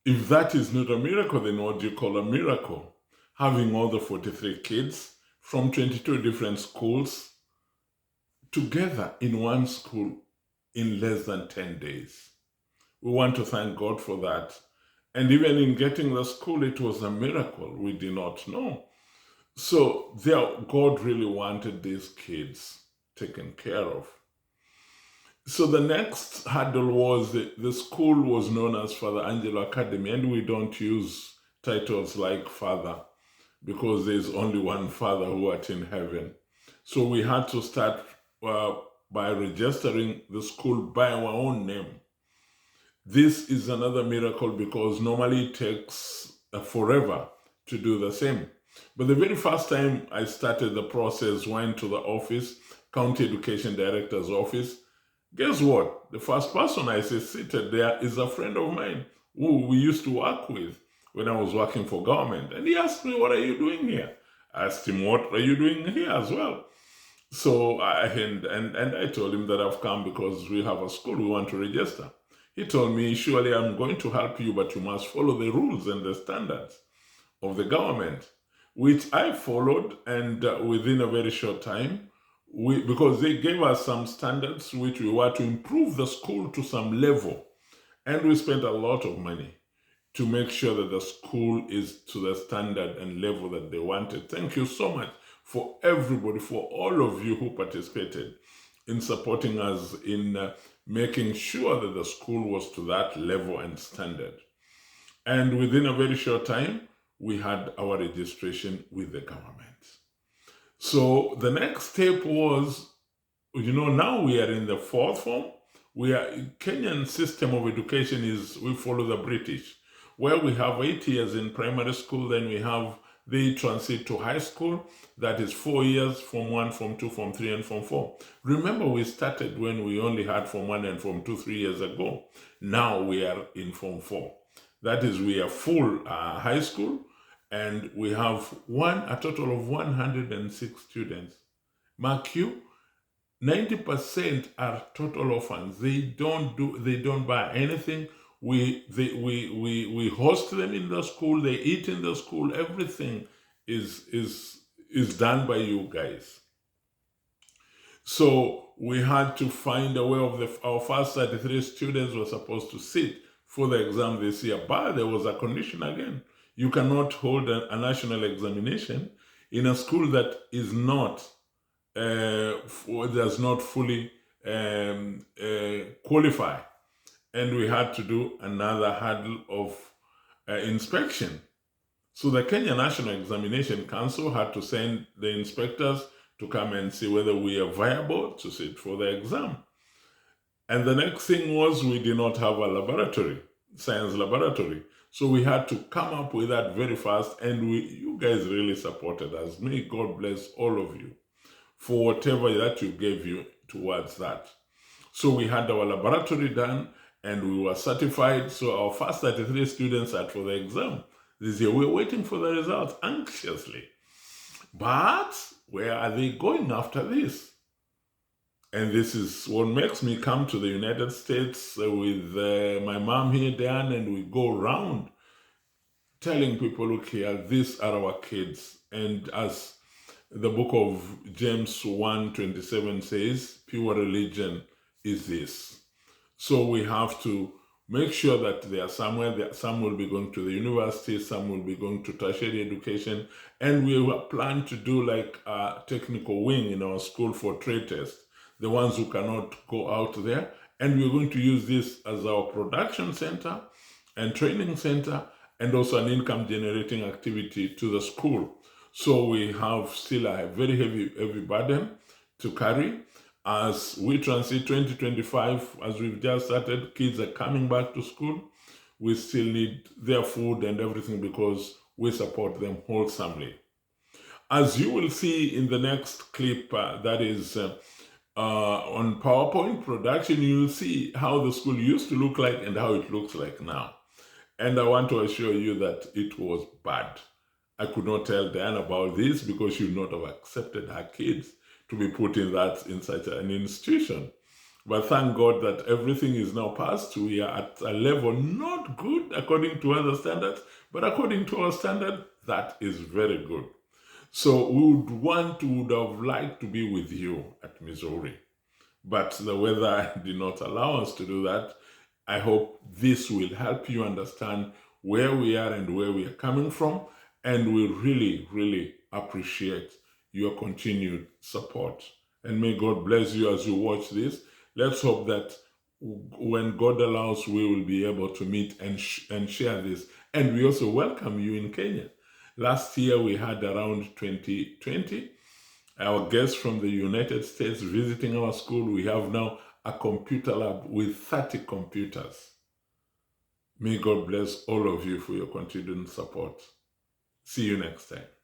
If that is not a miracle, then what do you call a miracle? Having all the 43 kids from 22 different schools together in one school in less than 10 days. We want to thank God for that. And even in getting the school, it was a miracle. We did not know. So God really wanted these kids taken care of. So the next hurdle was the school was known as Father Angelo Academy, and we don't use titles like Father because there's only one Father who art in heaven. So we had to start by registering the school by our own name. This is another miracle because normally it takes forever to do the same. But the very first time I started the process, went to the office, County Education Director's office. Guess what? The first person I see seated there is a friend of mine who we used to work with when I was working for government. And he asked me, "What are you doing here?" I asked him, "What are you doing here as well?" So I told him that I've come because we have a school we want to register. He told me, "Surely I'm going to help you, but you must follow the rules and the standards of the government," which I followed, and within a very short time, because they gave us some standards which we were to improve the school to some level, and we spent a lot of money to make sure that the school is to the standard and level that they wanted. Thank you so much for everybody, for all of you who participated in supporting us in making sure that the school was to that level and standard. And within a very short time, we had our registration with the government. So the next step was, now we are in the fourth form. Kenyan system of education we follow the British, where we have 8 years in primary school, then they transit to high school. That is 4 years, Form 1, Form 2, Form 3, and Form 4. Remember, we started when we only had Form 1 and Form 2 3 years ago. Now we are in Form 4. That is, we are full high school, and we have a total of 106 students. Mark you, 90% are total orphans. They don't buy anything. We host them in the school, they eat in the school, everything is done by you guys. So we had to find a way our first 33 students were supposed to sit for the exam this year, but there was a condition again. You cannot hold a national examination in a school that is not does not fully qualify. And we had to do another hurdle of inspection. So the Kenya National Examination Council had to send the inspectors to come and see whether we are viable to sit for the exam. And the next thing was we did not have a science laboratory. So we had to come up with that very fast, and you guys really supported us. May God bless all of you for whatever that you gave you towards that. So we had our laboratory done, and we were certified. So our first 33 students sat for the exam this year. We're waiting for the results anxiously. But where are they going after this? And this is what makes me come to the United States with my mom here, Dan, and we go around telling people, look here, these are our kids. And as the book of James 1:27 says, pure religion is this. So we have to make sure that they are somewhere. Some will be going to the university, some will be going to tertiary education, and we plan to do like a technical wing in our school for trade tests, the ones who cannot go out there. And we're going to use this as our production center and training center, and also an income generating activity to the school. So we have still a very heavy burden to carry. As we transit 2025, as we've just started, kids are coming back to school. We still need their food and everything because we support them wholesomely. As you will see in the next clip, that is on PowerPoint production, you'll see how the school used to look like and how it looks like now. And I want to assure you that it was bad. I could not tell Diane about this because she would not have accepted her kids to be put in such an institution. But thank God that everything is now passed. We are at a level not good according to other standards, but according to our standard, that is very good. So we would have liked to be with you at Missouri, but the weather did not allow us to do that. I hope this will help you understand where we are and where we are coming from, and we really, really appreciate your continued support. And may God bless you as you watch this. Let's hope that when God allows, we will be able to meet and share this. And we also welcome you in Kenya. Last year we had around 2020 our guests from the United States visiting our school. We have now a computer lab with 30 computers. May God bless all of you for your continued support. See you next time.